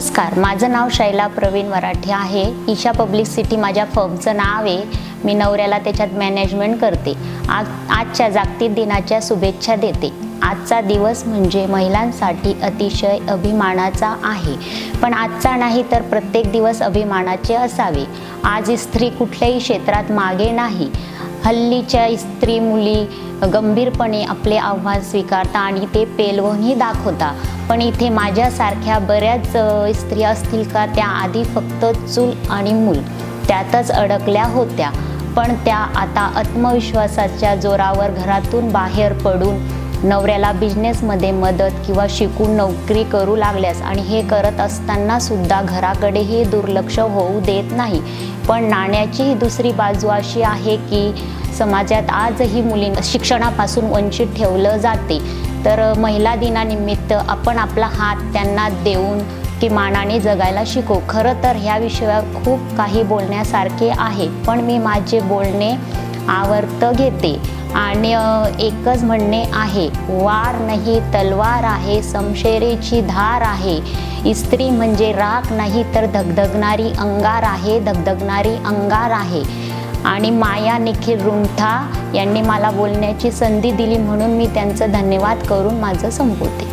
नमस्कार, माझं नाव शैला प्रवीण वराठे आहे। ईशा पब्लिसिटी माझ्या फर्मचं नाव आहे। मी नवऱ्याला त्याच्यात मॅनेजमेंट करते। आजच्या जागतिक दिनाच्या शुभेच्छा देते। आजचा दिवस म्हणजे महिलांसाठी अतिशय अभिमानाचा आहे, पण आजचा नाही तर प्रत्येक दिवस अभिमानाचे असावे। आज स्त्री कुठल्याही क्षेत्रात मागे नाही। हल्लीच्या स्त्री मुली गंभीरपणे आपले आव्हान स्वीकारता आणि ते पेलवूनही दाखवता, पण इथे माझ्यासारख्या बऱ्याच स्त्रिया असतील का त्या आधी फक्त चूल आणि मूल त्यातच अडकल्या होत्या, पण त्या आता आत्मविश्वासाच्या जोरावर घरातून बाहेर पडून नवऱ्याला बिझनेसमध्ये मदत किंवा शिकून नोकरी करू लागल्यास आणि हे करत असताना सुद्धा घराकडेही दुर्लक्ष होऊ देत नाही। पण नाण्याची ही दुसरी बाजू अशी आहे की समाजात आजही मुलींना शिक्षणापासून वंचित ठेवलं जाते। तर महिला दिनानिमित्त आपण आपला हात त्यांना देऊन किमानाने जगायला शिकू। खरं तर ह्या विषयावर खूप काही बोलण्यासारखे आहे, पण मी माझे बोलणे आवर्त घेते आणि एकच म्हणणे आहे, वार नाही तलवार आहे, समशेरीची धार आहे। स्त्री म्हणजे राख नाही तर धगधगणारी अंगार आहे, धगधगणारी अंगार आहे। आणि माया निखिल रुंठा यांनी मला बोलण्याची संधी दिली म्हणून मी त्यांचं धन्यवाद करून माझं संपवते।